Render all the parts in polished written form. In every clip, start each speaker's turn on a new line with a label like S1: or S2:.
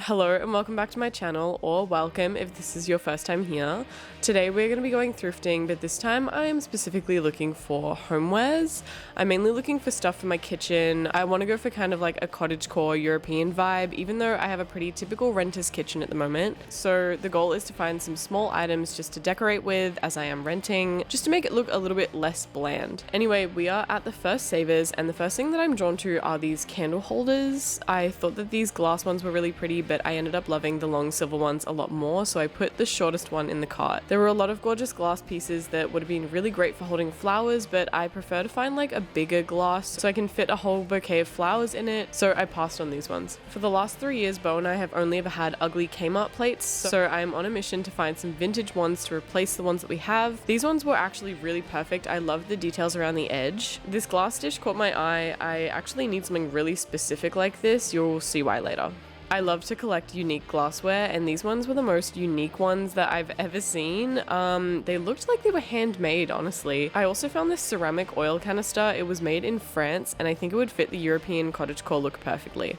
S1: Hello and welcome back to my channel, or welcome if this is your first time here. Today we're going to be going thrifting, but this time I am specifically looking for homewares. I'm mainly looking for stuff for my kitchen. I want to go for kind of like a cottagecore European vibe, even though I have a pretty typical renter's kitchen at the moment. So the goal is to find some small items just to decorate with as I am renting, just to make it look a little bit less bland. Anyway, we are at the first Savers, and the first thing that I'm drawn to are these candle holders. I thought that these glass ones were really pretty, but I ended up loving the long silver ones a lot more, so I put the shortest one in the cart. There were a lot of gorgeous glass pieces that would have been really great for holding flowers, but I prefer to find like a bigger glass so I can fit a whole bouquet of flowers in it, so I passed on these ones. For the last 3 years, Bo and I have only ever had ugly Kmart plates, so I am on a mission to find some vintage ones to replace the ones that we have. These ones were actually really perfect. I love the details around the edge. This glass dish caught my eye. I actually need something really specific like this. You'll see why later. I love to collect unique glassware, and these ones were the most unique ones that I've ever seen. They looked like they were handmade, honestly. I also found this ceramic oil canister. It was made in France, and I think it would fit the European cottagecore look perfectly.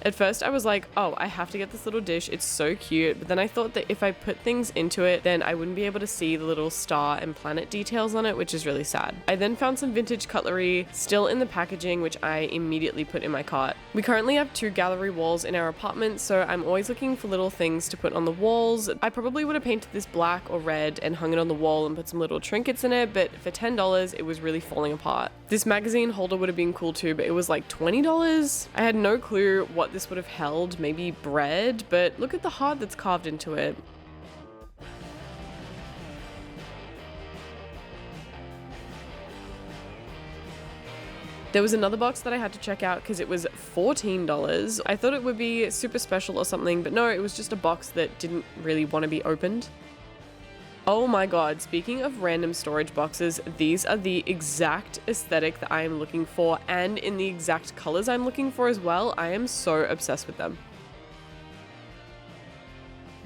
S1: At first I was like, oh, I have to get this little dish, it's so cute, but then I thought that if I put things into it, then I wouldn't be able to see the little star and planet details on it, which is really sad. I then found some vintage cutlery, still in the packaging, which I immediately put in my cart. We currently have 2 gallery walls in our apartment, so I'm always looking for little things to put on the walls. I probably would have painted this black or red and hung it on the wall and put some little trinkets in it, but for $10, it was really falling apart. This magazine holder would have been cool too, but it was like $20. I had no clue what this would have held, maybe bread, but look at the heart that's carved into it. There was another box that I had to check out because it was $14. I thought it would be super special or something, but no, it was just a box that didn't really want to be opened. Oh my god, speaking of random storage boxes, these are the exact aesthetic that I am looking for, and in the exact colors I'm looking for as well. I am so obsessed with them.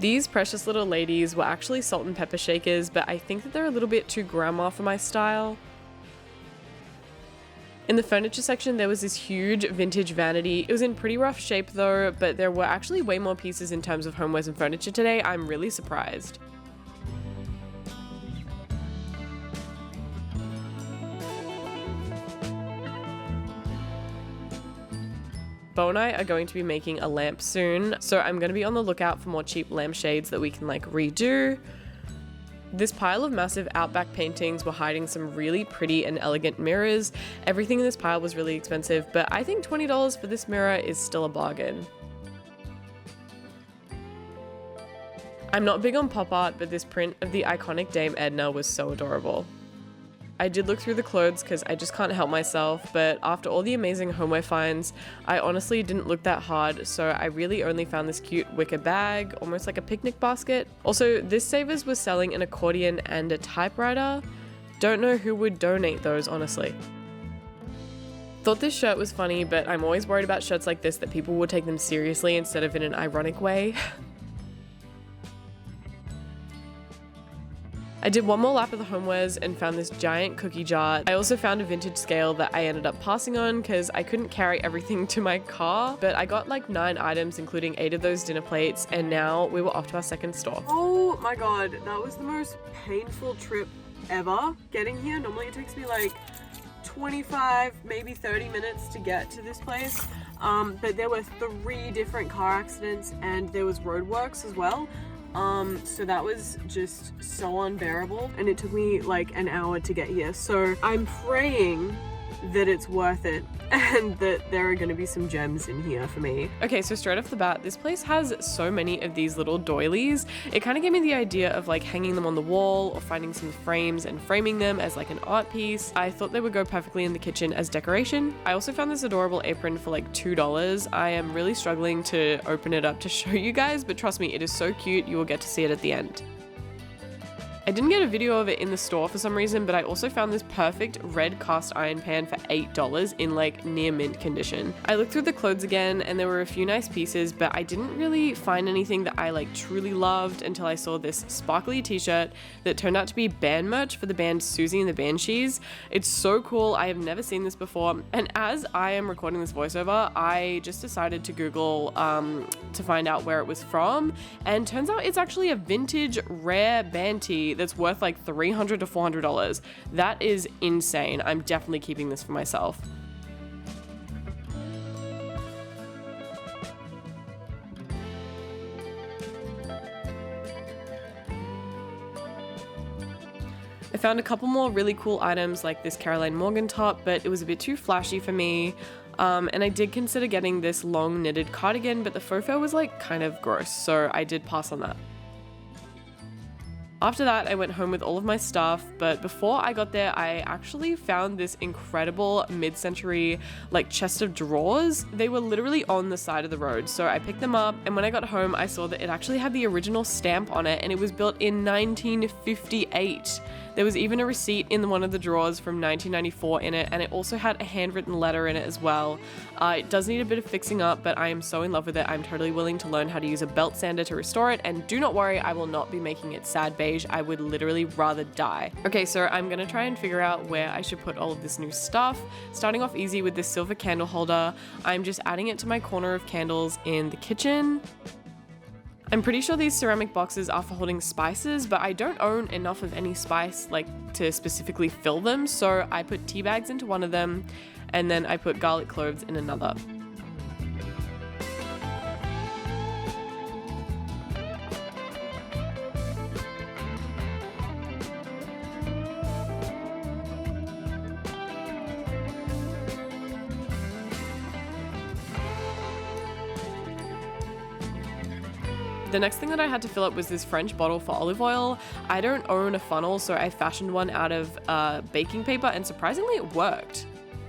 S1: These precious little ladies were actually salt and pepper shakers, but I think that they're a little bit too grandma for my style. In the furniture section, there was this huge vintage vanity. It was in pretty rough shape though, but there were actually way more pieces in terms of homewares and furniture today. I'm really surprised. Bo and I are going to be making a lamp soon, so I'm going to be on the lookout for more cheap lampshades that we can like redo. This pile of massive Outback paintings were hiding some really pretty and elegant mirrors. Everything in this pile was really expensive, but I think $20 for this mirror is still a bargain. I'm not big on pop art, but this print of the iconic Dame Edna was so adorable. I did look through the clothes because I just can't help myself, but after all the amazing homeware finds, I honestly didn't look that hard, so I really only found this cute wicker bag, almost like a picnic basket. Also, this Savers was selling an accordion and a typewriter. Don't know who would donate those, honestly. Thought this shirt was funny, but I'm always worried about shirts like this that people will take them seriously instead of in an ironic way. I did one more lap of the homewares and found this giant cookie jar. I also found a vintage scale that I ended up passing on because I couldn't carry everything to my car, but I got like 9 items, including 8 of those dinner plates, and now we were off to our second store. Oh my god, that was the most painful trip ever getting here. Normally it takes me like 25, maybe 30 minutes to get to this place, but there were 3 different car accidents and there was roadworks as well. So that was just so unbearable, and it took me like an hour to get here. So I'm praying that it's worth it and that there are going to be some gems in here for me. Okay, so straight off the bat, this place has so many of these little doilies. It kind of gave me the idea of like hanging them on the wall or finding some frames and framing them as like an art piece. I thought they would go perfectly in the kitchen as decoration. I also found this adorable apron for like $2. I am really struggling to open it up to show you guys, but trust me, it is so cute. You will get to see it at the end. I didn't get a video of it in the store for some reason, but I also found this perfect red cast iron pan for $8 in like near mint condition. I looked through the clothes again and there were a few nice pieces, but I didn't really find anything that I like truly loved until I saw this sparkly t-shirt that turned out to be band merch for the band Susie and the Banshees. It's so cool. I have never seen this before. And as I am recording this voiceover, I just decided to Google to find out where it was from. And turns out it's actually a vintage rare band tee that's worth like $300 to $400. That is insane. I'm definitely keeping this for myself. I found a couple more really cool items like this Caroline Morgan top, but it was a bit too flashy for me. And I did consider getting this long knitted cardigan, but the faux fur was like kind of gross, so I did pass on that. After that, I went home with all of my stuff, but before I got there, I actually found this incredible mid-century like chest of drawers. They were literally on the side of the road, so I picked them up, and when I got home, I saw that it actually had the original stamp on it, and it was built in 1958. There was even a receipt in one of the drawers from 1994 in it, and it also had a handwritten letter in it as well. It does need a bit of fixing up, but I am so in love with it. I'm totally willing to learn how to use a belt sander to restore it, and do not worry, I will not be making it sad beige. I would literally rather die. Okay, so I'm gonna try and figure out where I should put all of this new stuff. Starting off easy with this silver candle holder. I'm just adding it to my corner of candles in the kitchen. I'm pretty sure these ceramic boxes are for holding spices, but I don't own enough of any spice like to specifically fill them, so I put tea bags into one of them, and then I put garlic cloves in another. The next thing that I had to fill up was this French bottle for olive oil. I don't own a funnel, so I fashioned one out of baking paper, and surprisingly it worked.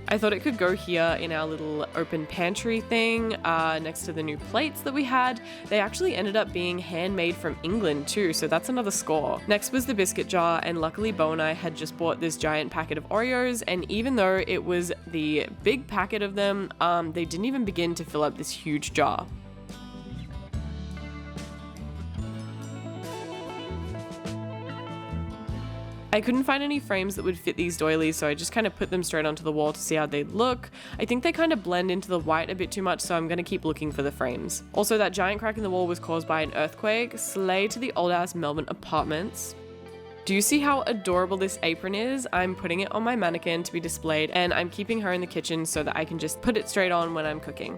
S1: I thought it could go here in our little open pantry thing next to the new plates that we had. They actually ended up being handmade from England too, so that's another score. Next was the biscuit jar, and luckily Bo and I had just bought this giant packet of Oreos, and even though it was the big packet of them, they didn't even begin to fill up this huge jar. I couldn't find any frames that would fit these doilies, so I just kind of put them straight onto the wall to see how they'd look. I think they kind of blend into the white a bit too much, so I'm going to keep looking for the frames. Also, that giant crack in the wall was caused by an earthquake. Slay to the old-ass Melbourne apartments. Do you see how adorable this apron is? I'm putting it on my mannequin to be displayed, and I'm keeping her in the kitchen so that I can just put it straight on when I'm cooking.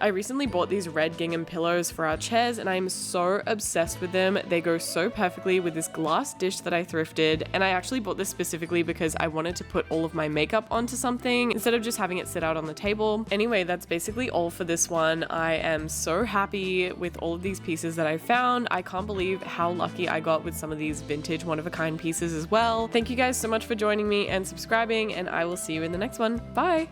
S1: I recently bought these red gingham pillows for our chairs, and I'm so obsessed with them. They go so perfectly with this glass dish that I thrifted, and I actually bought this specifically because I wanted to put all of my makeup onto something instead of just having it sit out on the table. Anyway, that's basically all for this one. I am so happy with all of these pieces that I found. I can't believe how lucky I got with some of these vintage one-of-a-kind pieces as well. Thank you guys so much for joining me and subscribing, and I will see you in the next one. Bye!